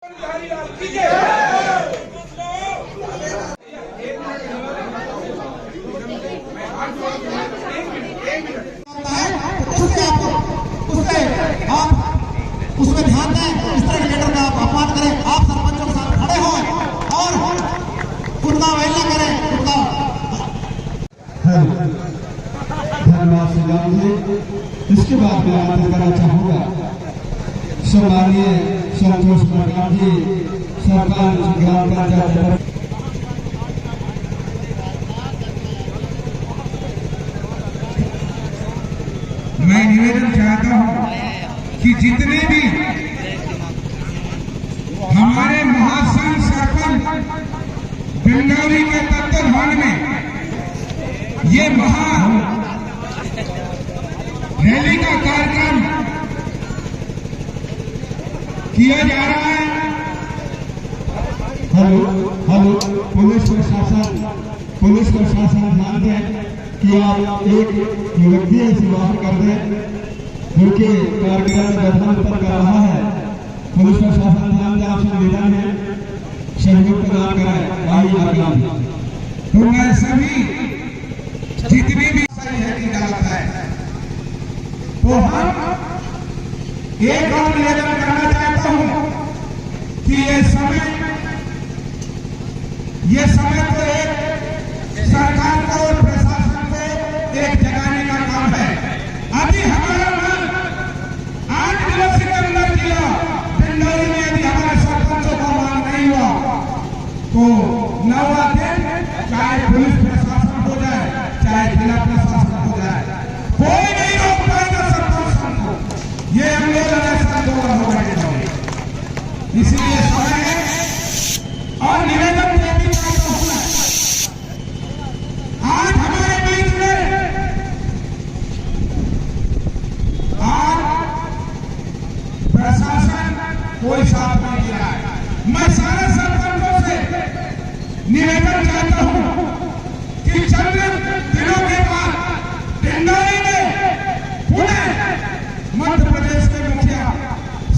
उसमें ध्यान दें, इस तरह के लीडर का आप अपमान करें, आप सरपंचों के साथ खड़े हों और उनका अवहेलना करें, उनका धन्यवाद श्रीराम जी। इसके बाद मैं आमंत्रित करना चाहूँगा सम्माननीय संतोष प्रधान जी, सरपंच ग्राम पंचायत। मैं निवेदन चाहता हूँ कि जितने भी हमारे महासंघ सरपंच बिंदौरी के तत्वाधान में ये महा रैली का कार्यक्रम किया जा रहा है। हेलो पुलिस प्रशासन ध्यान दें कि आप एक व्यक्ति ऐसी बात कर दें जो कि कार्यक्रम में दखल उत्पन्न कर रहा है। पुलिस प्रशासन ध्यान दें, आपसे निवेदन है सहयोग प्रदान करें। तो मैं सभी जितने भी सही है कि गलत है, तो हम एक और निवेदन करना चाहता हूं कि ये समय तो एक सरकार को और प्रशासन को एक जगाने का काम है। अभी हमारा मन 8 दिनों से अंदर किया बिंदौरी में, यदि हमारे सरपंचों का मान नहीं हुआ तो 9वां दिन चाहे पुलिस प्रशासन हो जाए चाहे जिला प्रशासन हो जाए, कोई नहीं रोक पाएगा सरपंच को। ये आंदोलन ऐसा आंदोलन हो जाएगा। इसलिए समय है और निवेदन ये भी करता हूं, आज हमारे बीच में आज प्रशासन कोई साथ नहीं दे रहा है। मैं सारे सरपंचों से निवेदन चाहता हूं कि चंद दिनों के बाद बिंदौरी में पुणे मध्य प्रदेश के मुखिया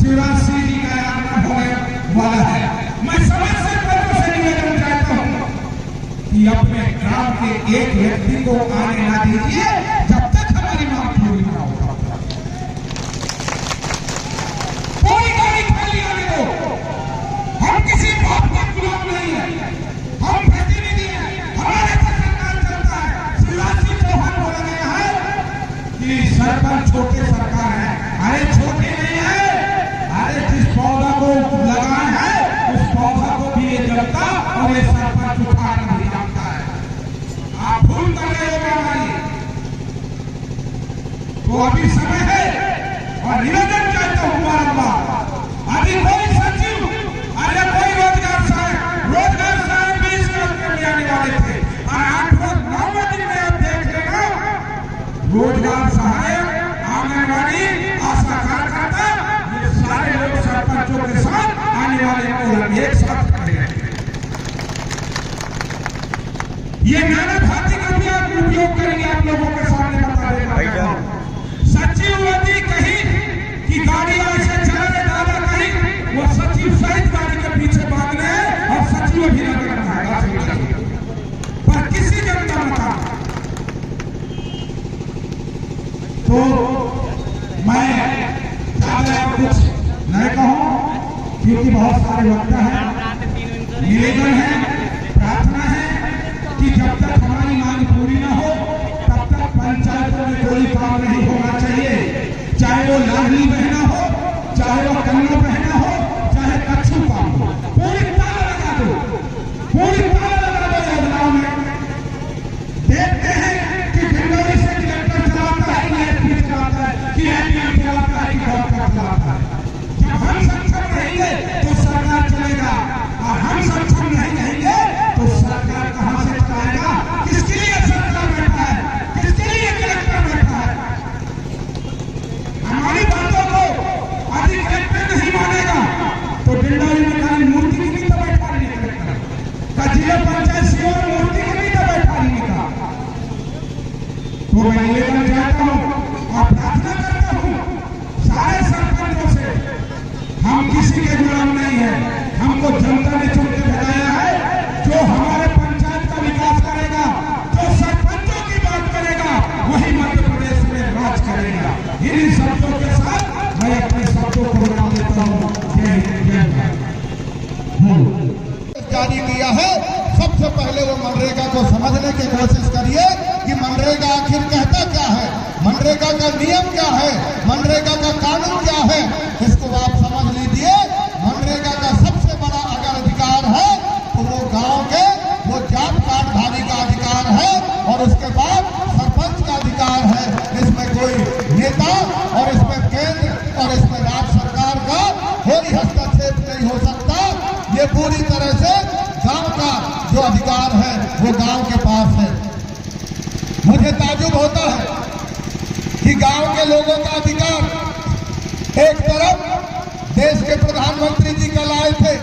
शिवराज सिंह जी का आगमन होने वाला है। मैं समस्त सरपंचों से निवेदन चाहता हूं कि अपने ग्राम के एक व्यक्ति को आने न दीजिए जब तक हमारी मांग पूरी न हो। कोई गाड़ी खाली आने दो, हम किसी बात का गुलाम नहीं है, हम प्रतिनिधि हैं, हमारे पर सरकार चलता है। शिवराज सिंह चौहान बोल रहे हैं कि सरपंच छोटे सरकार है। अरे छोटे नहीं है, अरे जिस पौधा को लगाए है उस पौधा को भी ये जलता और ये सरपंच उखाड़ नहीं जानता है। आप भूल कर रहे हो हमारी। तो अभी समय है और निवेदन चाहता हूं बारंबार, अभी कोई सचिव, अरे कोई रोजगार साहब भी इस कार्यक्रम में आने वाले थे और 8वें दिन में आप देख लेना रोजगार सहायक, आंगनबाड़ी, आशा कार्यकर्ता, ये सारे लोग सरपंचों के साथ आने वाले एक साथ खड़े हैं। ये नाना भांति का उपयोग करेंगे, आप लोगों के सामने बता देना। सचिव यदि कहीं की गाड़ी ऐसे चला रहे दादा कहीं, वो सचिव सहित गाड़ी के पीछे भाग रहे हैं और सचिव भी लग रहा है पर किसी जनता मता। तो मैं ज्यादा कुछ नहीं कहूं क्योंकि बहुत सारे वक्ता हैं। निवेदन है, प्रार्थना है कि जब तक हमारी मांग पूरी न हो तब तक पंचायतों में कोई काम नहीं होना चाहिए, चाहे वो लाडली बहना हो, चाहे वो कन्या बहना हो, चाहे कच्छु काम हो। पूरी ताला लगा दो, पूरी ताला लगा दो योजनाओं में। देखते हैं कि बिंदौरी से कलेक्टर चलाता है कि एसपी चलाता है कि एमपी चलाता है कि डॉक्टर चलाता है। जब हम सक्षम रहेंगे तो सरकार चलेगा और हम सक्षम नहीं रहेंगे तो सरकार कहां से चलाएगा? किसके लिए सरकार बैठा है, किसके लिए कलेक्टर बैठा है? हमारी बातों को यदि कलेक्टर नहीं मानेगा तो बिंदौरी में खाली मूर्ति की भी तो बैठा नहीं कलेक्टर का, जिला पंचायत सीओ मूर्ति की भी तो बैठा नहीं का। तो मैं निवेदन चाहता हूं और प्रार्थना करता हूं सारे सरपंचों से, हम किसी के गुलाम नहीं है। हमको जनता ने चुन के भेजाया है, जो हमारे पंचायत का विकास करेगा, जो सरपंचों की बात करेगा, वही मध्य प्रदेश में राज करेगा। इन्हीं शब्दों के साथ मैं अपने शब्दों को विराम देता हूँ। जय हिंद, जय भारत। जारी किया है, सबसे पहले वो मनरेगा को समझने की कोशिश करिए कि मनरेगा आखिर कहता क्या है, मनरेगा का नियम क्या है, मनरेगा का कानून क्या है, इसको आप समझ लीजिए। मनरेगा का सबसे बड़ा अगर अधिकार है तो वो गांव के वो जात कार्डधारी का अधिकार है और उसके बाद सरपंच का अधिकार है। इसमें कोई नेता और इसमें केंद्र और इसमें राज्य सरकार का कोई हस्तक्षेप नहीं हो सकता। ये पूरी तरह से गांव का जो अधिकार है वो गांव के पास है। मुझे ताज्जुब होता है कि गांव के लोगों का अधिकार, एक तरफ देश के प्रधानमंत्री जी कल आए थे,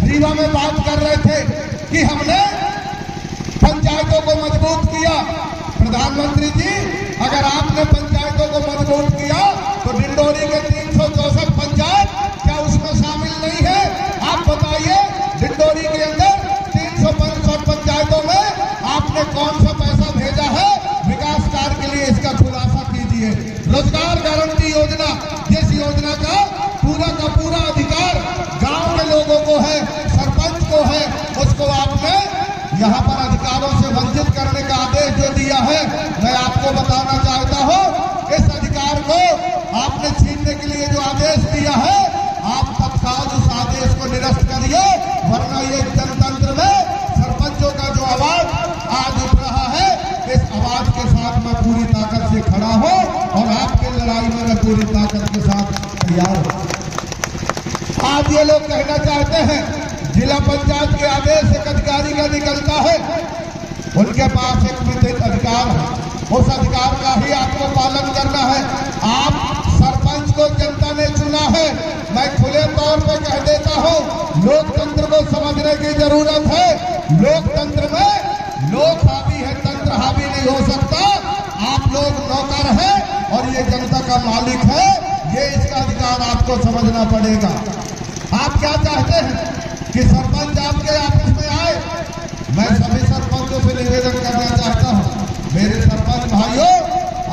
रीवा में बात कर रहे थे कि हमने पंचायतों को मजबूत किया। प्रधानमंत्री जी, अगर आपने पंचायतों को मजबूत किया तो डिंडोरी के 364 पंचायत क्या उसमें शामिल नहीं है? आप बताइए, डिंडोरी के अंदर 365 पंचायतों में आपने कौन सा पैसा भेजा है विकास कार्य के लिए? इसका खुलासा कीजिए। रोजगार गारंटी योजना, जिस योजना का पूरा अधिकार गांव के लोगों को है, सरपंच को है, उसको आपने यहाँ पर अधिकारों से वंचित करने का आदेश जो दिया है, मैं आपको बताना चाहता हूँ, इस अधिकार को आपने छीनने के लिए जो आदेश दिया है, आप तत्काल उस आदेश को निरस्त करिए, वरना ये जनतंत्र में सरपंचों का जो आवाज आज उठ रहा है, इस आवाज के साथ मैं पूरी ताकत से खड़ा हूं और आपके लड़ाई में मैं पूरी ताकत के साथ तैयार हूं। आज ये लोग कहना चाहते हैं जिला पंचायत के आदेश एक अधिकारी का निकलता है, उनके पास एक विधिक अधिकार है, उस अधिकार का ही आपको पालन करना है। आप सरपंच को जनता ने चुना है। मैं खुले तौर पे कह देता हूँ, लोकतंत्र को समझने की जरूरत है। लोकतंत्र में लोक हावी है, तंत्र हावी नहीं हो सकता। आप लोग नौकर हैं और ये जनता का मालिक है, ये इसका अधिकार आपको समझना पड़ेगा। आप क्या चाहते हैं कि सरपंच आपके ऑफिस में आए? मैं सभी सरपंचों से निवेदन करना चाहता हूँ, मेरे सरपंच भाइयों,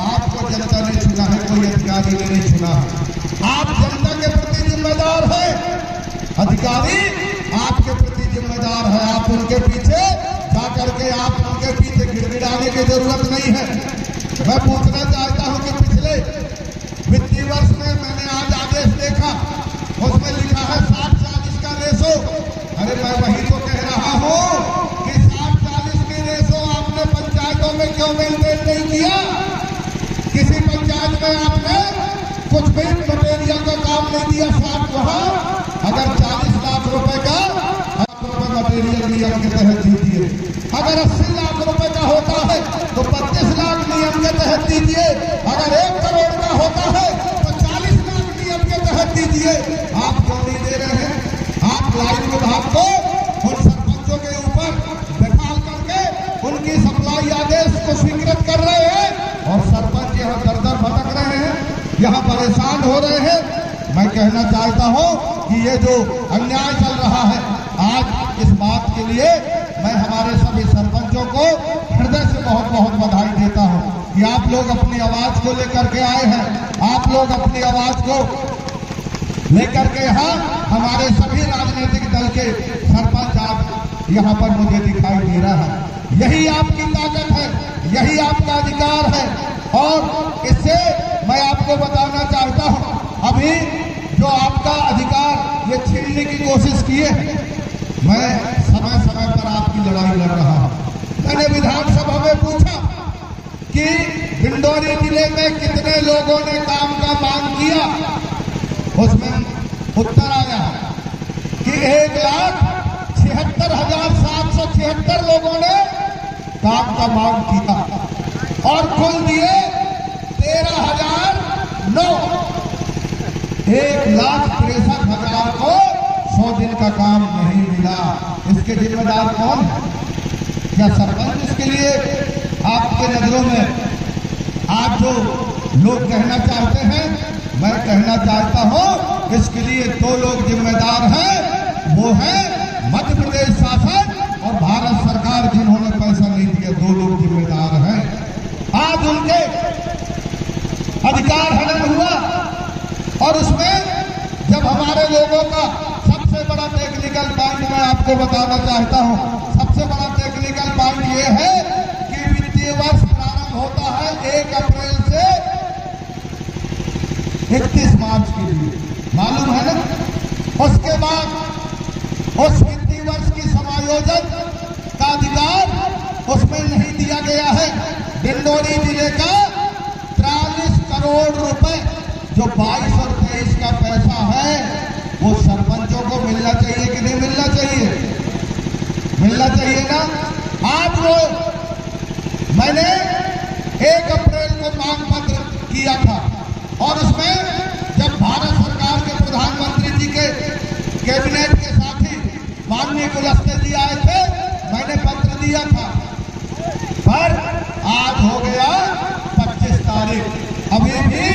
आपको जनता ने चुना है, कोई अधिकारी ने नहीं चुना है। आप जनता के प्रति जिम्मेदार हैं, अधिकारी आपके प्रति जिम्मेदार है। आप उनके पीछे जाकर के आप उनके पीछे गिड़गिड़ाने की जरूरत नहीं है। मैं पूछना चाहता हूं कि पिछले वित्तीय वर्ष में मैंने आज आदेश देखा, उसमें लिखा है 60-40 का रेशो। अरे मैं वही तो कह रहा हूं कि 60-40 के रेशो आपने पंचायतों में क्यों मेंटेन नहीं किया? किसी पंचायत में आपने कुछ भी मटेरियल का काम नहीं दिया। साथ वहां अगर 40 लाख रुपए का मटेरियल नियम के तहत दीजिए, अगर 80 लाख रुपए का होता है तो 25 लाख नियम के तहत दीजिए, अगर 1 करोड़ का होता है तो 40 लाख नियम के तहत दीजिए। आप क्यों नहीं दे रहे हैं? आप लाइन विभाग को उन सरपंचों के ऊपर बैठाल करके उनकी सप्लाई आदेश को स्वीकृत कर रहे हैं और सरपंच यहाँ दर-दर भटक रहे हैं, यहाँ परेशान हो रहे हैं। मैं कहना चाहता हूँ कि ये जो अन्याय चल रहा है, आज इस बात के लिए मैं हमारे सभी सरपंचों को हृदय से बहुत बहुत बधाई देता हूँ कि आप लोग अपनी आवाज को लेकर के आए हैं। आप लोग अपनी आवाज को लेकर के यहाँ हमारे सभी राजनीतिक दल के सरपंच आप यहाँ पर मुझे दिखाई दे रहा है। यही आपकी ताकत है, यही आपका अधिकार है। और इससे मैं आपको बताना चाहता हूँ, अभी जो आपका अधिकार ये छीनने की कोशिश किए, मैं समय समय पर आपकी लड़ाई लड़ रहा हूं। मैंने विधानसभा में पूछा कि डिंडोरी जिले में कितने लोगों ने काम का मांग किया, उसमें उत्तर आया कि 1,76,776 लोगों ने काम का मांग किया और कुल दिए 13,009। 1,63,000 को 100 दिन का काम नहीं मिला। इसके जिम्मेदार कौन है? क्या सरपंच इसके लिए आपके नजरों में आप जो लोग कहना चाहते हैं, मैं कहना चाहता हूं इसके लिए 2 लोग जिम्मेदार हैं। वो है मध्य प्रदेश शासन और भारत सरकार, जिन्होंने पैसा नहीं दिया। दो लोग जिम्मेदार हैं। आज उनके अधिकार हनन हुआ और उसमें जब हमारे लोगों का सबसे बड़ा टेक्निकल पॉइंट मैं आपको बताना चाहता हूं, सबसे बड़ा टेक्निकल पॉइंट ये है कि वित्तीय वर्ष प्रारंभ होता है 1 अप्रैल से 31 मार्च के लिए, मालूम है ना। उसके बाद उस वित्तीय वर्ष की समायोजन का अधिकार उसमें नहीं दिया गया है। डिंडोरी जिले का 43 करोड़ रुपए जो 22 और 23 का पैसा है वो सरपंचों को मिलना चाहिए कि नहीं मिलना चाहिए? मिलना चाहिए ना। आज वो मैंने 1 अप्रैल को मांग पत्र किया था और उसमें जब भारत सरकार के प्रधानमंत्री जी के कैबिनेट के साथी माननीय कुलस्ते जी आए थे, मैंने पत्र दिया था। पर आज हो गया 25 तारीख, अभी भी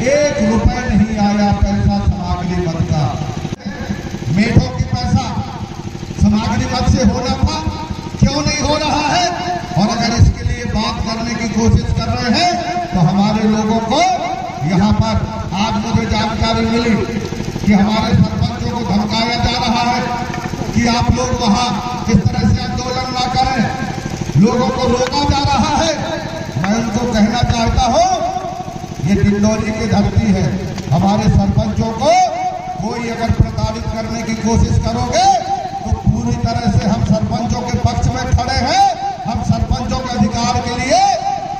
1 रुपए नहीं आया पैसा सामग्री मद का। मेढों की पैसा सामग्री मद से होना था, क्यों नहीं हो रहा है? और अगर इसके लिए बात करने की कोशिश कर रहे हैं तो हमारे लोगों को यहाँ पर आज मुझे जानकारी मिली कि हमारे सरपंचों को धमकाया जा रहा है कि आप लोग वहाँ इस तरह से आंदोलन ना करें, लोगों को रोका जा रहा है। मैं उनको कहना चाहता हूँ, ये डिंडोरी की धरती है। हमारे सरपंचों को कोई अगर प्रताड़ित करने की कोशिश करोगे तो पूरी तरह से हम सरपंचों के पक्ष में खड़े हैं। हम सरपंचों के अधिकार के लिए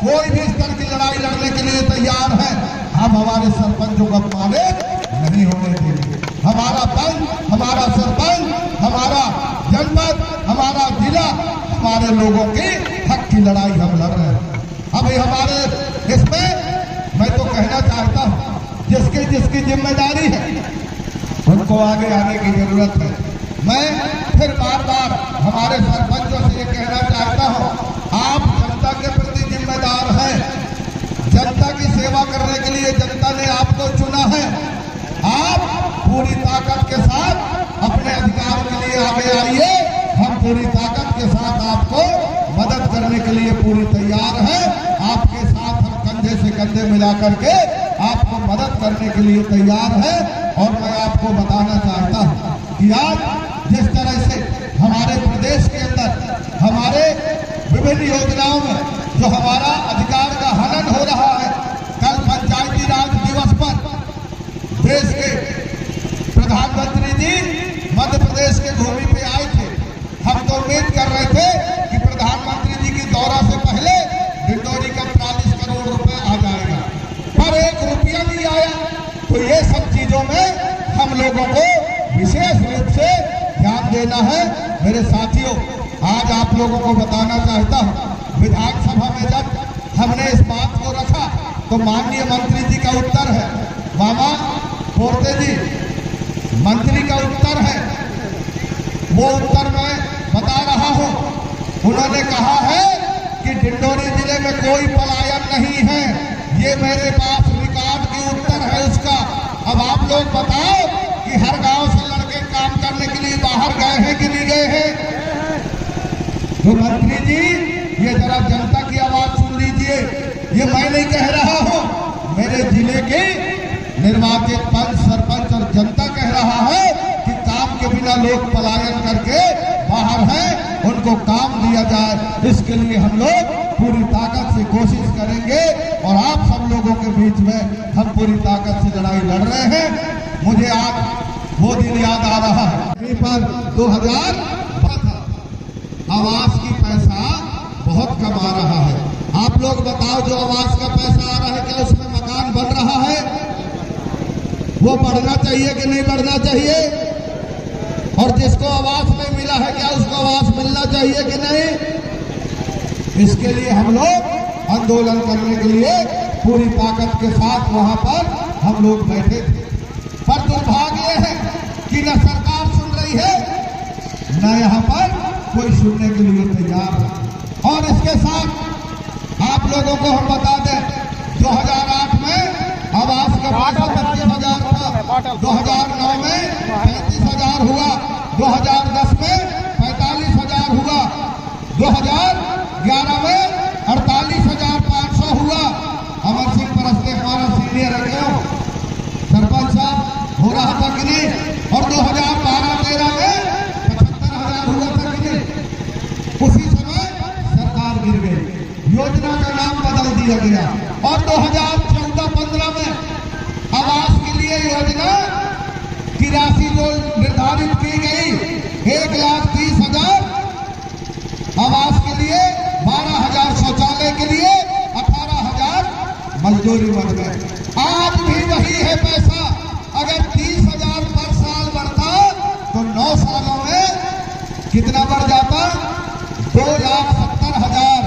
कोई भी स्तर की लड़ाई लड़ने के लिए तैयार हैं। हम हमारे सरपंचों को अपमानित नहीं होने देंगे। हमारा पंच, हमारा सरपंच, हमारा जनपद, हमारा जिला, हमारे लोगों की हक की लड़ाई हम लड़ रहे हैं। अभी हमारे इसमें मैं तो कहना चाहता हूं, जिसकी जिसकी जिम्मेदारी है उनको आगे आने की जरूरत है। मैं फिर बार बार हमारे सरपंचों से ये कहना चाहता हूं, आप जनता के प्रति जिम्मेदार हैं। जनता की सेवा करने के लिए जनता ने आपको चुना है। आप पूरी ताकत के साथ अपने अधिकार के लिए आगे आइए। हम पूरी ताकत के साथ आपको मदद करने के लिए पूरी तैयार हैं। आपके साथ हम कंधे से कंधे मिला करके आपको मदद करने के लिए तैयार है। और मैं आपको बताना चाहता हूं कि आज जिस तरह से हमारे प्रदेश के अंदर हमारे विभिन्न योजनाओं में जो हमारा अधिकार का हनन हो रहा है, कल पंचायती राज दिवस पर देश के प्रधानमंत्री जी मध्य प्रदेश के भूमि पे आए थे। हम तो उम्मीद कर रहे थे कि प्रधानमंत्री जी की दौरा से पहले डिंडोरी का 43 करोड़ रुपए आ जाएगा, पर 1 रुपया नहीं आया। तो ये सब चीजों में हम लोगों को विशेष रूप से ध्यान देना है। मेरे साथियों, आज आप लोगों को बताना चाहता हूँ, विधानसभा में जब हमने इस बात को रखा तो माननीय मंत्री जी का उत्तर है, मामा पोर्ते जी मंत्री का उत्तर है, वो उत्तर मैं बता रहा हूँ। उन्होंने कहा है कि डिंडोरी जिले में कोई पलायन नहीं है। ये मेरे पास रिकॉर्ड की उत्तर है उसका। अब आप लोग बताओ कि हर गांव से लड़के काम करने के लिए बाहर गए हैं कि नहीं गए हैं? तो मंत्री जी, ये जरा जनता की आवाज सुन लीजिए। ये मैं नहीं कह रहा हूँ, मेरे जिले के निर्वाचित पंच, सरपंच और जनता कह रहा है कि काम के बिना लोग पलायन करके बाहर हैं, उनको काम दिया जाए। इसके लिए हम लोग पूरी ताकत से कोशिश करेंगे और आप सब लोगों के बीच में हम पूरी ताकत से लड़ाई लड़ रहे हैं। मुझे आज वो दिन याद आ रहा है पर 2000 आवास की पैसा बहुत कम आ रहा है। आप लोग बताओ, जो आवास का पैसा आ रहा है क्या उसमें मकान बन रहा है? वो बढ़ना चाहिए कि नहीं बढ़ना चाहिए? और जिसको आवास नहीं मिला है क्या उसको आवास मिलना चाहिए कि नहीं? इसके लिए हम लोग आंदोलन करने के लिए पूरी ताकत के साथ वहां पर हम लोग बैठे थे। पर दुर्भाग्य है कि न सरकार सुन रही है, न यहाँ पर कोई सुनने के लिए तैयार है। और इसके साथ आप लोगों को हम बता दें, 2008 में आवास का पैसा 25,000 था, 2009 में 35,000 हुआ, 2010 में 45,000 हुआ, 2011 में 48,500 हुआ। अमर सिंह परस्ते हमारा सीनियर है, क्यों सरपंच साहब हो रहा था कि नहीं? और 2012-13 में 75,000 हुआ था कि नहीं? उसी समय सरकार गिर गई, योजना का नाम बदल दिया गया। और 2014-15 में आवास के लिए योजना की राशि जो निर्धारित की गई 1,30,000 आवास के लिए, 12,000 शौचालय के लिए, 18,000 मजदूरी वर्ग में। आज भी वही है पैसा। अगर 30,000 पर साल बढ़ता तो 9 सालों में कितना बढ़ जाता? 2,70,000,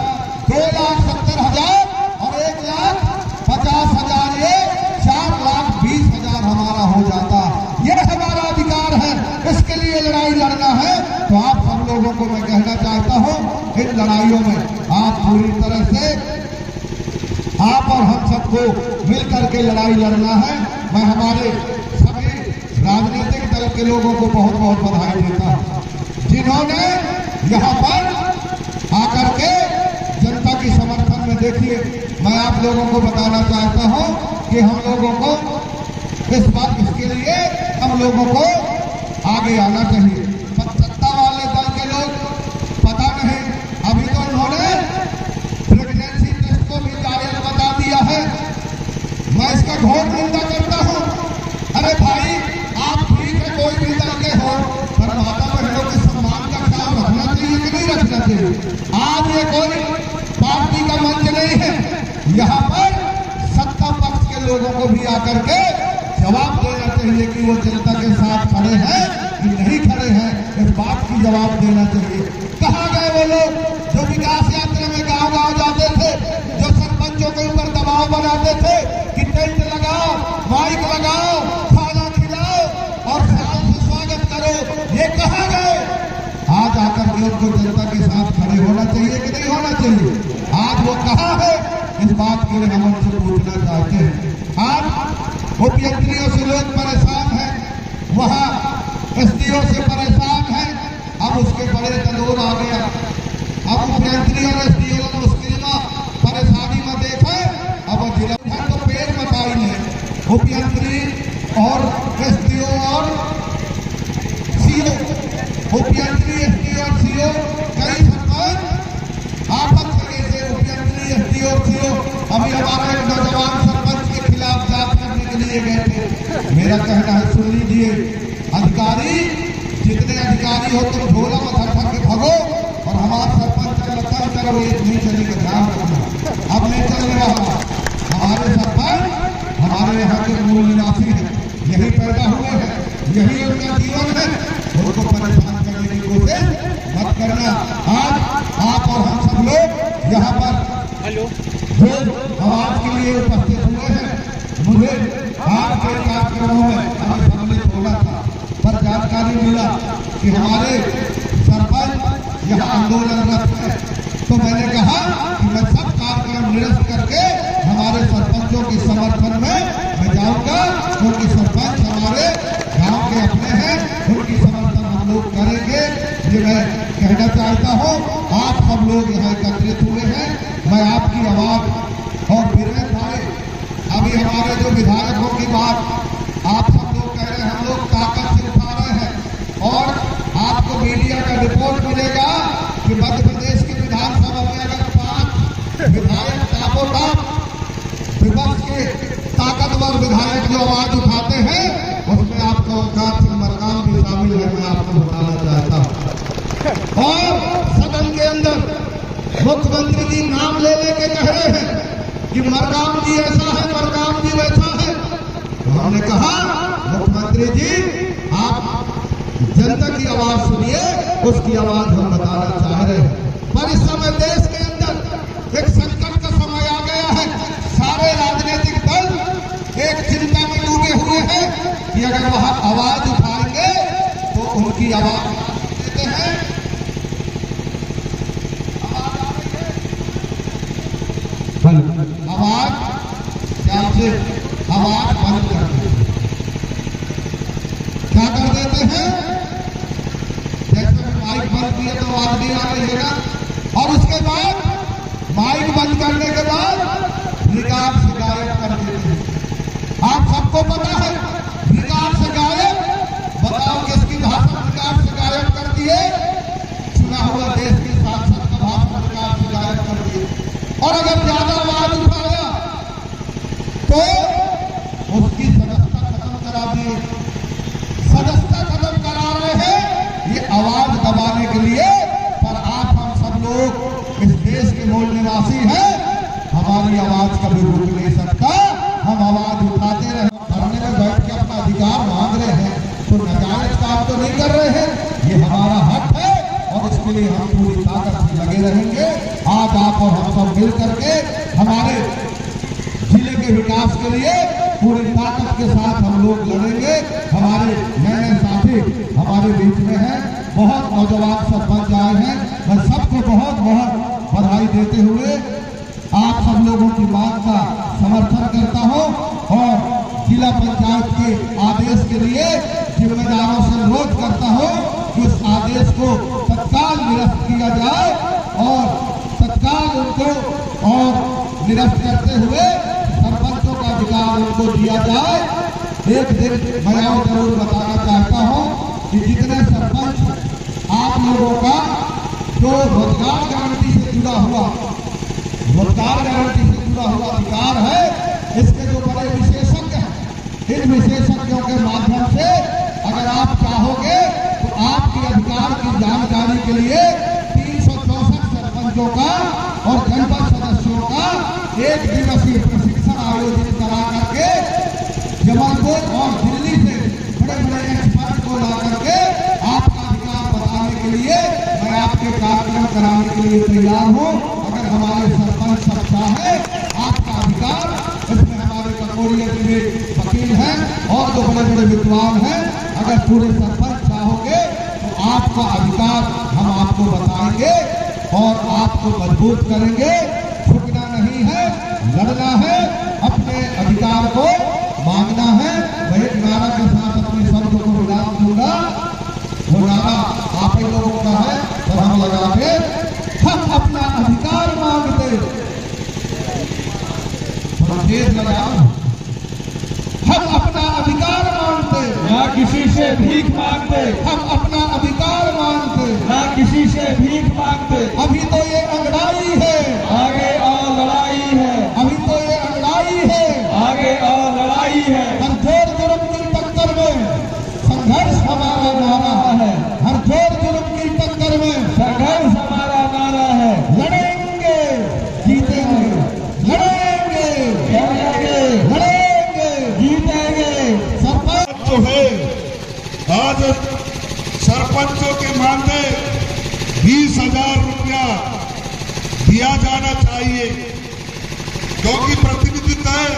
2,70,000 और 1,50,000, ये 4,20,000 हमारा हो जाता। यह हमारा अधिकार है, इसके लिए लड़ाई लड़ना है। तो आप सब लोगों को मैं कहना चाहता हूं, इन लड़ाइयों में आप पूरी तरह से, आप और हम सबको मिलकर के लड़ाई लड़ना है। मैं हमारे सभी राजनीतिक दल के लोगों को बहुत बहुत बधाई देता हूं, जिन्होंने यहाँ पर आकर के जनता की समर्थन में, देखिए मैं आप लोगों को बताना चाहता हूं कि हम लोगों को इस बात, इसके लिए हम लोगों को आगे आना चाहिए। सत्ता वाले दल के लोग पता नहीं, अभी तो उन्होंने प्रेगनेंसी टेस्ट को भी जायज बता दिया है। मैं इसका घोर निंदा करता हूं। अरे भाई, आप ठीक है, कोई भी दल के हो, पर माता बहनों के सम्मान का ख्याल रखना चाहिए कि नहीं रखना चाहिए? आज ये कोई पार्टी का मंच नहीं है, यहाँ पर सत्ता पक्ष के लोगों को भी आकर के जवाब देना चाहिए कि वो जनता के साथ खड़े हैं कि नहीं खड़े हैं। इस बात की जवाब देना चाहिए। कहाँ गए वो लोग जो विकास यात्रा में गांव-गांव जाते थे, जो सरपंचों के ऊपर दबाव बनाते थे कि टेंट लगाओ, माइक लगाओ, खाना खिलाओ और साल से स्वागत करो? ये कहाँ गए? आज आकर के उनको जनता के साथ खड़े होना चाहिए कि नहीं होना चाहिए? आज वो कहाँ है? इस बात के लिए हम उनसे पूछना चाहते हैं। आज मुख्यमंत्रियों से लोग परेशान हैं, वहाँ एसडीओ से परेशान हैं। अब उसके बड़े तंदूर आ गया। अब मुख्यमंत्री और एसडीओ को मुश्किल में, परेशानी में देखे। अब जिला तो पेड़ मचाई ने मुख्यमंत्री और एसडीओ और सीओ, मुख्यमंत्री, एसडीओ और सीओ, कई सरपंच आपस में से मुख्यमंत्री, एसडीओ और सीओ अभी हमारा एक नौजवान सरपंच के खिलाफ जांच करने के लिए गए थे। मेरा कहना है, सुन लीजिए, अधिकारी जितने अधिकारी हो तुम ढोला में धर के भगो और हमारा सरपंच का लक्षण करो, ये नहीं चलेगा, ध्यान रखना। अब नहीं चलने वाला। हमारे सरपंच हमारे यहाँ के मूल निवासी हैं, यही पैदा हुए हैं, यही उनका जीवन है। उनको परेशान करने की कोशिश मत करना। आज आप और हम सब लोग यहाँ पर जो आवाज के लिए उपस्थित हुए हैं, मुझे आज के कार्यक्रमों में हमें सम्मिलित होना था, पर जानकारी मिला कि हमारे सरपंच यहाँ आंदोलनरत है। तो मैंने कहा कि मैं सब कार्यक्रम निरस्त करके हमारे सरपंचों के समर्थन में मैं जाऊंगा, क्योंकि सरपंच हमारे गांव के अपने हैं, उनकी समर्थन हम लोग करेंगे। ये मैं कहना चाहता हूँ। आप सब लोग यहाँ एकत्रित हुए हैं, मैं आपकी आवाज और वीरेंद्र भाई, अभी हमारे जो विधायकों की बात आप सब लोग कह रहे हैं, हम लोग ताकत से उठा रहे हैं। और आपको मीडिया का रिपोर्ट मिलेगा कि मध्य प्रदेश की विधानसभा में अगर 5 विधायक ताबोताब विपक्ष के ताकतवर विधायक जो आवाज उठाते हैं, उसमें आपको औकात सिंह मरकाम भी शामिल है, मैं आपको बताना चाहता हूँ। और सदन के अंदर मुख्यमंत्री जी नाम ले लेके कह रहे हैं कि मरकाम जी ऐसा है, मरकाम जी वैसा है। तो हमने कहा, मुख्यमंत्री जी आप जनता की आवाज सुनिए, उसकी आवाज हम बताना चाह रहे हैं। पर इस समय देश के अंदर एक संकट का समय आ गया है। सारे राजनीतिक दल एक चिंता में डूबे हुए हैं कि अगर वह आवाज उठाएंगे तो उनकी आवाज देते हैं। आवाज क्या से आवाज बंद कर देते, क्या कर देते हैं? चलती है तो आदमी आ रहेगा। और उसके बाद माइक बंद करने के बाद रिकॉर्ड से गायब कर देते हैं। आप सबको पता है रिकॉर्ड से गायब, बताओ किसकी भाषण रिकॉर्ड से गायब कर दिए? चुना हुआ देश के सांसद का भाषण रिकॉर्ड से गायब कर दिए। और अगर ज्यादा आवाज उठाया तो उसकी सदस्यता खत्म करा दिए। सदस्यता खत्म करा रहे हैं ये आवाज दबाने के लिए। पर आप हम सब लोग इस देश के मूल निवासी हैं, हमारी आवाज कभी रुक नहीं सकता। हम आवाज उठाते रहे। धरने में बैठ के अपना अधिकार मांग रहे हैं तो नाजायज काम तो नहीं कर रहे हैं, ये हमारा हक है और इसके लिए हम पूरी ताकत से लगे रहेंगे। आज आप और हम सब मिल करके हमारे जिले के विकास के लिए पूरी ताकत के साथ हम लोग लड़ेंगे। हमारे नए साथी हमारे बीच में हैं, बहुत नौजवान सरपंच आए हैं। मैं सबको बहुत बहुत बधाई देते हुए आप सब लोगों की मांग का समर्थन करता हूं और जिला पंचायत के आदेश के लिए जिम्मेदारों से अनुरोध करता हूं कि उस आदेश को तत्काल निरस्त किया जाए और तत्काल उनको और निरस्त करते हुए सरपंचों का अधिकार उनको दिया जाए। एक दिन मैं और जरूर बताना चाहता हूं कि जितने सरपंच आप लोगों का जो रोजगार गारंटी से जुड़ा हुआ अधिकार है, इसके जो बड़े विशेषज्ञ हैं, इन विशेषज्ञों के माध्यम से अगर आप चाहोगे तो आपके अधिकार की जानकारी के लिए 364 सरपंचों का और जनपद सदस्यों का एक दिवसीय प्रशिक्षण आयोजित करा करके जबलपुर और दिल्ली से बड़े बड़े एक्सपर्ट को ला करके आपका अधिकार बताने के लिए मैं आपके कार्यक्रम कराने के लिए तैयार हूँ। अगर हमारे सरपंच सब चाहे आपका अधिकार, इसमें हमारे ककोरिया के वकील हैं और जो बड़े बड़े विद्वान हैं, अगर पूरे सरपंच चाहोगे तो आपका अधिकार हम आपको बताएंगे और आपको मजबूत करेंगे। झुकना नहीं है, लड़ना है, अपने अधिकार को मांगना है। मैं एक नारा के साथ अपने शब्द को विराम दूंगा। वो नारा आप ही लोगों का है, तो हम लगा के हम अपना अधिकार मांगते, थोड़ा तेज लगाओ, हम अपना अधिकार मांगते, ना किसी से भीख मांगते, हम अपना अधिकार मांगते, ना किसी से भीख मांगते। अभी तो ये अंगड़ाई है, आगे और लड़ाई है, अभी तो ये अंगड़ाई है, आगे और लड़ाई है। हर जोर जुर्म की टक्कर में संघर्ष हमारा नारा है, हर जोर जुर्म की टक्कर में संघर्ष हमारा नारा है। लड़ेंगे, जीतेंगे, लड़ेंगे, लड़ेंगे, जीतेंगे। सरपंच जो है आज सरपंचों के मानदेय 20,000 रुपया दिया जाना चाहिए, क्योंकि प्रतिनिधित्व है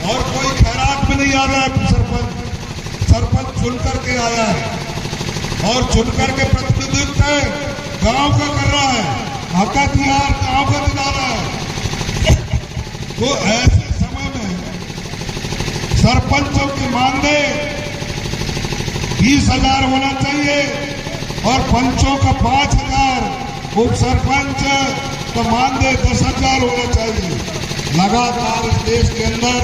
और कोई खैरात में नहीं आ रहा है। सरपंच चुन करके आया है और चुन करके प्रतिनिधित्व है, गांव का कर रहा है, हक हथियार गांव का दिला रहा है। तो ऐसे समय में सरपंचों के मानदेय 20,000 होना चाहिए और पंचों का 5,000, उप सरपंच का मानदेय 10,000 होना चाहिए। लगातार इस देश के अंदर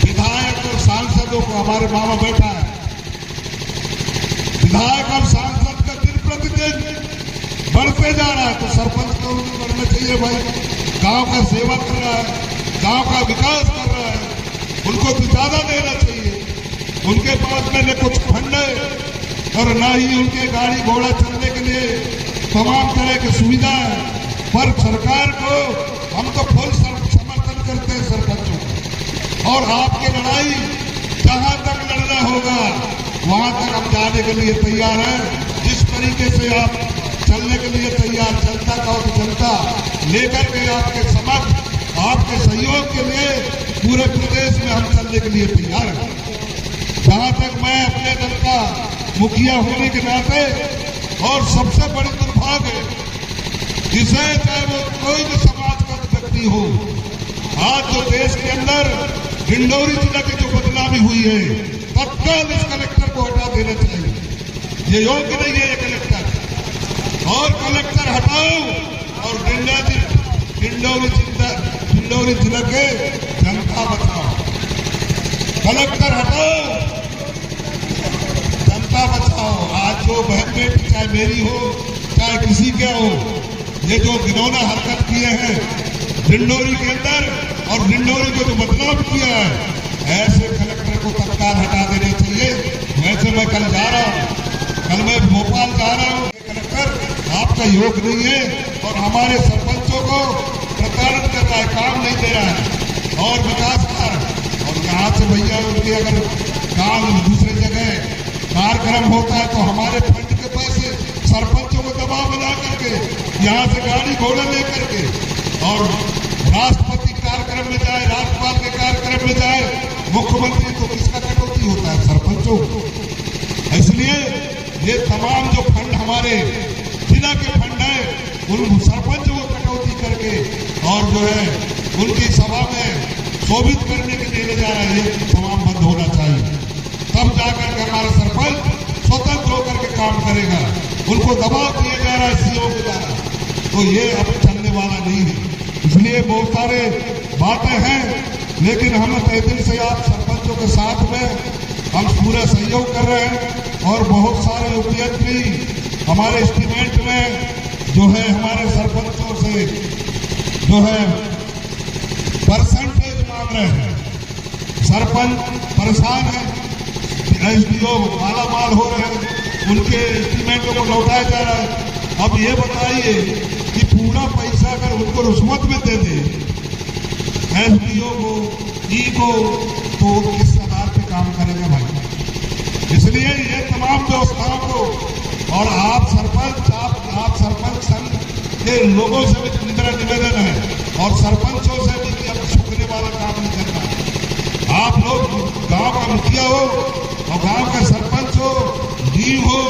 विधायक और सांसदों को, हमारे मामा बैठा है, विधायक और सांसद का दिन प्रतिदिन बढ़ते जा रहा है, तो सरपंच को भी बढ़ना चाहिए। भाई गांव का सेवा कर रहा है, गांव का विकास कर रहा है, उनको तो ज्यादा देना चाहिए। उनके पास में न कुछ फंड है और न ही उनके गाड़ी घोड़ा चलने के लिए तमाम तरह की सुविधा है। पर सरकार को हम तो फुल समर्थन करते हैं सरपंचों को, और आपकी लड़ाई जहां तक लड़ना होगा वहां तक हम जाने के लिए तैयार हैं। जिस तरीके से आप चलने के लिए तैयार, जनता का और जनता लेकर के आपके समक्ष, आपके सहयोग के लिए पूरे प्रदेश में हम चलने के लिए तैयार हैं। जहां तक मैं अपने दल का मुखिया होने के नाते, और सबसे बड़ी दुर्भाग्य जिसे चाहे वो कोई भी समाज का व्यक्ति हो, आज जो देश के अंदर डिंडौरी जिला की जो बदनामी हुई है, तत्काल इस कलेक्टर को हटा देना चाहिए। ये योग्य नहीं है ये कलेक्टर। डिंडोरी जिले के जनता बचाओ, कलेक्टर हटाओ, जनता बचाओ। आज जो बहन बेटी चाहे मेरी हो चाहे किसी के हो, ये जो घिनौना हरकत किए हैं डिंडोरी के अंदर और डिंडोरी को जो बदनाम किया है, ऐसे कलेक्टर को तत्काल हटा देना चाहिए। वैसे मैं कल जा रहा हूँ, कल मैं भोपाल जा रहा हूँ। कलेक्टर आपका योग नहीं है और हमारे सरपंचों को प्रताड़ित कर रहा है, काम नहीं दे रहा है और विकास कार्य। और यहाँ से भैया उनके अगर काम दूसरे जगह कार्यक्रम होता है तो हमारे फंड के पैसे सरपंचों को दबाव बना करके यहाँ से गाड़ी घोड़े लेकर के और राष्ट्रपति कार्यक्रम में जाए, राज्यपाल के कार्यक्रम में जाए, मुख्यमंत्री, तो किसका कटौती होता है? सरपंचों को। इसलिए ये तमाम जो फंड हमारे जिला के फंड है, उन सरपंचों को कटौती करके और जो है उनकी सभा में शोभित करने के लिए ले जा रहे हैं, ये तमाम बंद होना चाहिए। तब जाकर के हमारा सरपंच स्वतंत्र होकर के काम करेगा। उनको दबाव दिया जा रहा है सीओ के द्वारा, तो ये अब चलने वाला नहीं है। इसलिए बहुत सारे बातें हैं, लेकिन हम तय दिल से आप सरपंचों के साथ में हम पूरा सहयोग कर रहे हैं और बहुत सारे उपयोग भी हमारे एस्टीमेट में जो है हमारे सरपंचों से जो है परसेंटेज मांग रहे हैं। सरपंच परेशान है, एसडीओ मालामाल हो रहे हैं, उनके एस्टीमेटों को लौटाया जा रहा है। अब ये बताइए कि पूरा पैसा अगर उनको रिश्वत में दे दे एसडीओ को, ई को, तो किस आधार पे काम करेगा भाई? इसलिए ये तमाम व्यवस्थाओं को और आप सरपंच संघ के लोगों से भी मेरा निवेदन है और सरपंचों से भी कि अब झुकने वाला काम नहीं करना। आप लोग गांव का मुखिया हो और गांव का सरपंच हो, डीव हो,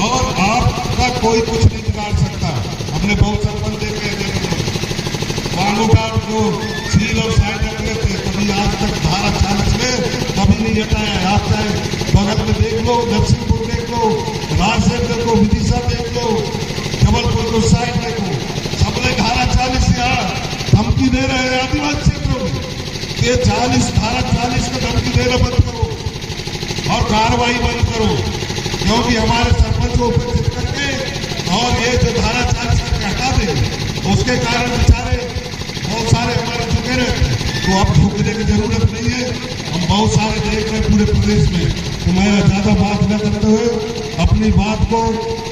और आपका कोई कुछ नहीं बिगाड़ सकता। हमने बहुत सरपंच देखे को सील और साइन रखते थे, कभी आज तक धारा 40 में कभी नहीं हटाया। आप चाहे बगल में देख लो, नरसिंहपुर देख लो, राजसैन देखो, विदिशा देख लो, जबलपुर को साइड देखो, सबने धारा 40 यहाँ धमकी दे रहे हैं आदिवासी क्षेत्रों में कि 40 धारा 40 का धमकी देना बंद करो और कार्रवाई बंद करो, क्योंकि हमारे सरपंच को उपस्थित करके और ये जो धारा 40 करके हटा देंगे उसके कारण बेचारे बहुत सारे हमारे झुके रहे। तो अब झुकने की जरूरत नहीं है, हम बहुत सारे देख रहे हैं पूरे प्रदेश में। तो मैं ज्यादा बात न करते हुए अपनी बात को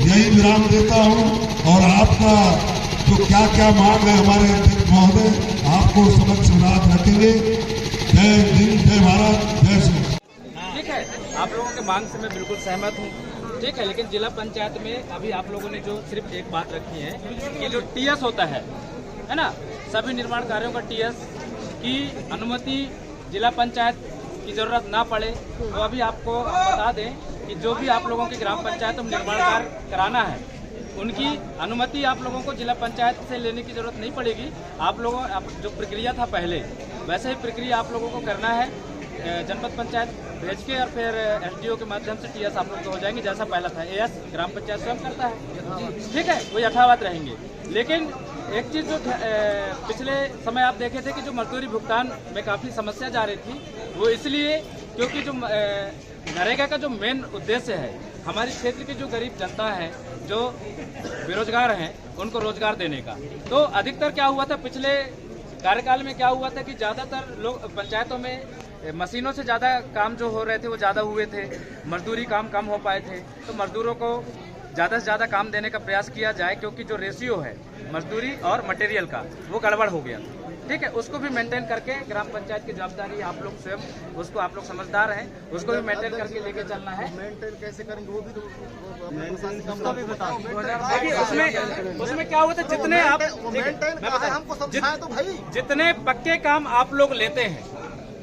यही विराम देता हूं और आपका जो क्या क्या मांग है हमारे अध्यक्ष महोदय आपको समक्ष रात रखेंगे। जय हिंद, जय भारत, जय श्री। ठीक है, आप लोगों के मांग से मैं बिल्कुल सहमत हूँ, ठीक है। लेकिन जिला पंचायत में अभी आप लोगों ने जो सिर्फ एक बात रखी है कि जो टीएस होता है ना, सभी निर्माण कार्यों का टीएस की अनुमति जिला पंचायत की जरूरत ना पड़े। तो अभी आपको बता दें कि जो भी आप लोगों की ग्राम पंचायत में निर्माण कार्य कराना है उनकी अनुमति आप लोगों को जिला पंचायत से लेने की जरूरत नहीं पड़ेगी। आप लोगों जो प्रक्रिया था पहले वैसे ही प्रक्रिया आप लोगों को करना है, जनपद पंचायत भेज के और फिर एसडीओ के माध्यम से टीएस आप लोग को हो जाएंगे जैसा पहला था। एएस ग्राम पंचायत स्वयं करता है, ठीक है, वो यथावत रहेंगे। लेकिन एक चीज़ जो पिछले समय आप देखे थे कि जो मजदूरी भुगतान में काफ़ी समस्या जा रही थी, वो इसलिए क्योंकि जो नरेगा का जो मेन उद्देश्य है हमारे क्षेत्र की जो गरीब जनता है, जो बेरोजगार हैं, उनको रोजगार देने का। तो अधिकतर क्या हुआ था पिछले कार्यकाल में, क्या हुआ था कि ज़्यादातर लोग पंचायतों में मशीनों से ज़्यादा काम जो हो रहे थे वो ज़्यादा हुए थे, मजदूरी काम कम हो पाए थे। तो मजदूरों को ज़्यादा से ज़्यादा काम देने का प्रयास किया जाए, क्योंकि जो रेशियो है मजदूरी और मटेरियल का वो गड़बड़ हो गया, ठीक है। उसको भी मेंटेन करके ग्राम पंचायत की जवाबदारी आप लोग स्वयं, उसको आप लोग समझदार हैं, उसको भी मेंटेन करके लेके चलना है। मेंटेन कैसे करेंगे वो भी तो उसको भी बता देखिए उसमें क्या हुआ था, जितने आप हमको समझाएं तो भाई, जितने पक्के काम आप लोग लेते हैं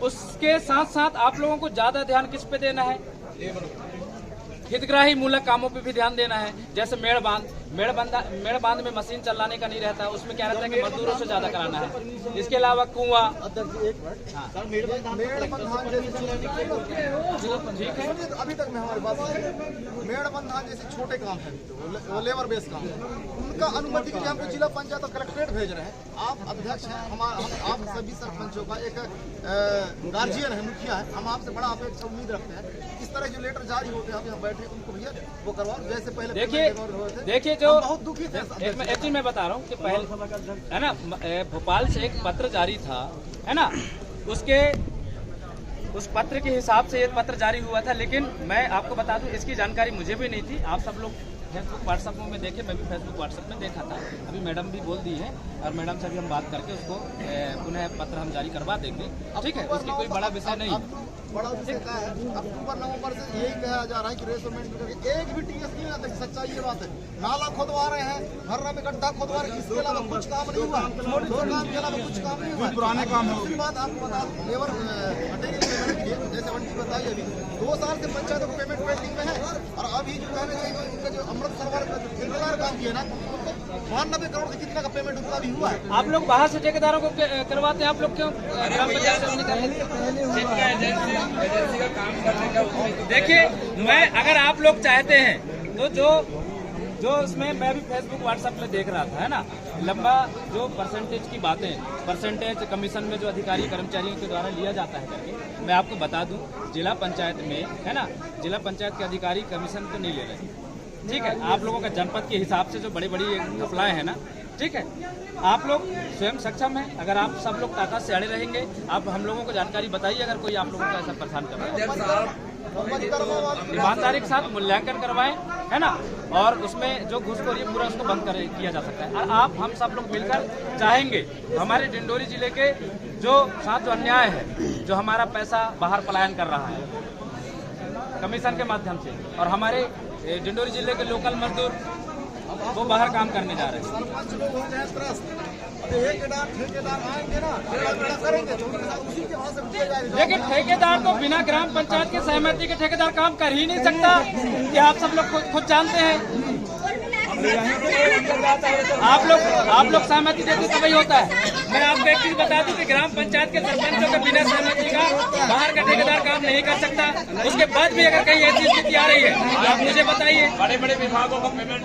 उसके साथ साथ आप लोगों को ज्यादा ध्यान किस पे देना है, हितग्राही मूलक कामों पे भी ध्यान देना है। जैसे मेड़ बांध, मेड़ बांध में मशीन चलाने का नहीं रहता, उसमें क्या रहता है कि मजदूरों से ज्यादा कराना है। इसके अलावा कुआं, ठीक है, अभी तक में हमारे पास मेड़ बंधान जैसे छोटे काम है, वो लेबर बेस काम है, उनका अनुमति के लिए हमको जिला पंचायत और कलेक्ट्रेट भेज रहे हैं। आप अध्यक्ष हैं, हम आप सभी सरपंचों का एक गार्जियन है, मुखिया है, हम आपसे बड़ा अपेक्षा उम्मीद रखते हैं। इस तरह जो लेटर जारी होते हैं, आप यहाँ बैठे उनको भैया वो करवाओ, जैसे पहले देखिए जो बहुत दुखी थे। एक चीज मैं बता रहा हूँ कि पहले है ना, भोपाल से एक पत्र जारी था, है ना, उस पत्र के हिसाब से ये पत्र जारी हुआ था। लेकिन मैं आपको बता दूं, इसकी जानकारी मुझे भी नहीं थी। आप सब लोग फेसबुक व्हाट्सएप में देखे, मैं भी फेसबुक व्हाट्सएप में देखा था। अभी मैडम भी बोल दी है और मैडम से भी हम बात करके उसको पुनः पत्र हम जारी करवा देंगे, ठीक है, उसकी कोई बड़ा विषय नहीं है। बड़ा विषय क्या है, अक्टूबर नवंबर से यही कहा जा रहा है कि रेसोमेंट एक भी टीएस नहीं आता। सच्चाई ये बात है, नाला खोदवा रहे हैं, हर्रा में गड्ढा खोदवा रहे हैं, इसके अलावा कुछ काम नहीं हुआ, दो काम के अलावा कुछ काम नहीं हुआ, पुराने काम है। दूसरी बात आपको बता, लेबर जैसे वंटी बताइए, अभी 2 साल से पंचायतों को पेमेंट पेंडिंग में है। और अभी जो कहना चाहिए उनका जो अमृत सरोवर ठेकेदार काम किया ना, 92 करोड़ से कितना का पेमेंट उनका भी हुआ है। आप लोग बाहर से ठेकेदारों को करवाते हैं, आप लोग क्यों ग्राम पंचायत से एजेंसी का काम करने का? देखिए, मैं अगर आप लोग चाहते हैं तो जो उसमें मैं भी फेसबुक व्हाट्सएप में देख रहा था, है ना, लंबा जो परसेंटेज की बातें, परसेंटेज कमीशन में जो अधिकारी कर्मचारियों के द्वारा लिया जाता है करके, मैं आपको बता दूं, जिला पंचायत में, है ना, जिला पंचायत के अधिकारी कमीशन तो नहीं ले रहे, ठीक है। आप लोगों का जनपद के हिसाब से जो बड़ी बड़ी अप्लाई है ना, ठीक है, आप लोग स्वयं सक्षम हैं। अगर आप सब लोग ताकत से अड़े रहेंगे, आप हम लोगों को जानकारी बताइए अगर कोई आप लोगों को ऐसा परेशान कर रहा है। ईमानदारी के साथ मूल्यांकन करवाएं, है ना, और उसमें जो घूसखोरी है पूरा उसको बंद किया जा सकता है। और आप हम सब लोग मिलकर चाहेंगे हमारे डिंडोरी जिले के जो साथ जो अन्याय है, जो हमारा पैसा बाहर पलायन कर रहा है कमीशन के माध्यम से, और हमारे डिंडोरी जिले के लोकल मजदूर वो बाहर काम करने जा रहे हैं। सरपंच लोग हो जाए त्रस्त, ठेकेदार आएंगे ना, करेंगे तो उसी के वहां से दिया जाएगा। लेकिन ठेकेदार तो बिना ग्राम पंचायत की सहमति के ठेकेदार काम कर ही नहीं सकता, कि आप सब लोग खुद जानते हैं। आप लोग सहमति देते तभी होता है। मैं आपको एक चीज बता दूं कि ग्राम पंचायत के सरपंचों के बिना सहमति का बाहर का ठेकेदार काम नहीं कर सकता। उसके बाद भी अगर कहीं ऐसी स्थिति आ रही है तो आप मुझे बताइए। बड़े बड़े विभागों का पेमेंट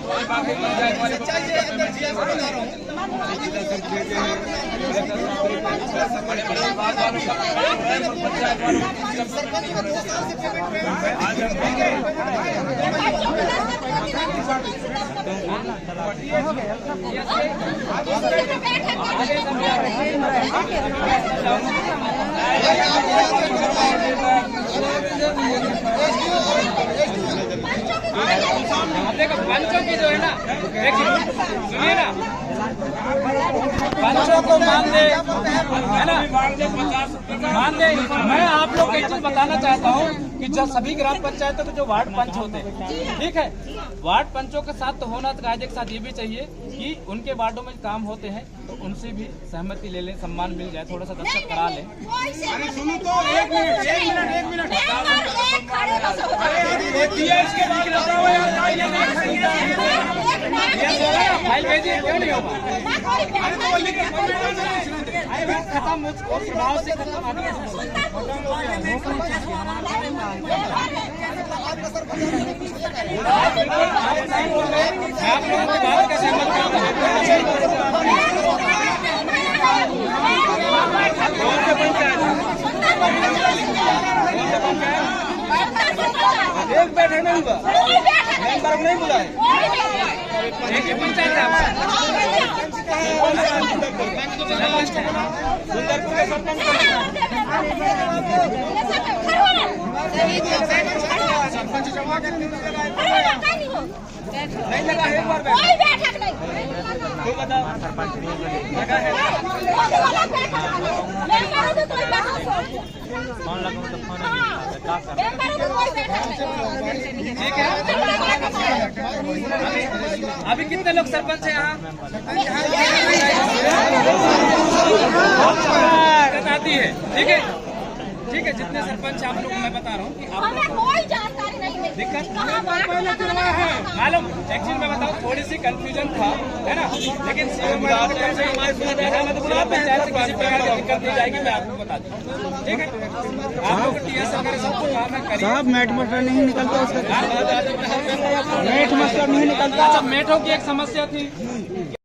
देखो पंचों की जो है ना, देखिए सुनिए ना, पंचों को मान दे, है ना, मान दे। मैं आप लोग को एक चीज बताना चाहता हूँ कि जो सभी ग्राम पंचायतों के जो वार्ड पंच होते हैं, ठीक है, वार्ड पंचों के साथ तो होना, कायदे के साथ ये भी चाहिए कि उनके वार्डों में काम होते हैं तो उनसे भी सहमति ले लें, सम्मान मिल जाए, थोड़ा सा दस्तखत करा लें। अरे सुनो तो, एक मिनट फाइल भेजिए, क्यों नहीं होगा? खत्म, मुझको स्वभाव से खत्म। आप लोगों की बात का सहमत एक बैठक नहीं हुआ, मेंबर नहीं बुलाए, एक पंचायत है सुंदरपुर के सरपंच नहीं लगा है, एक बार कोई बैठक नहीं, कोई बता सरपंच लगा है, फोन लगाऊं तो फोन ठीक है। अभी कितने लोग सरपंच है यहाँ? आती है, ठीक है, ठीक है, जितने सरपंच आप लोग को मैं बता रहा हूँ कि आप लोग कोई जानकारी नहीं दिक्कत मालूम एक्चुअली मैं बताऊँ थोड़ी सी कंफ्यूजन था, है ना, लेकिन पंचायत से किसी प्रकार की दिक्कत नहीं जाएगी, मैं आपको बता दूँ, ठीक है। आप लोग टीएस वगैरह सब कुछ काम है करिए। साहब मैट मटर नहीं निकलता उसका, मैट मटर नहीं निकलता। अच्छा, मेठों की एक समस्या थी।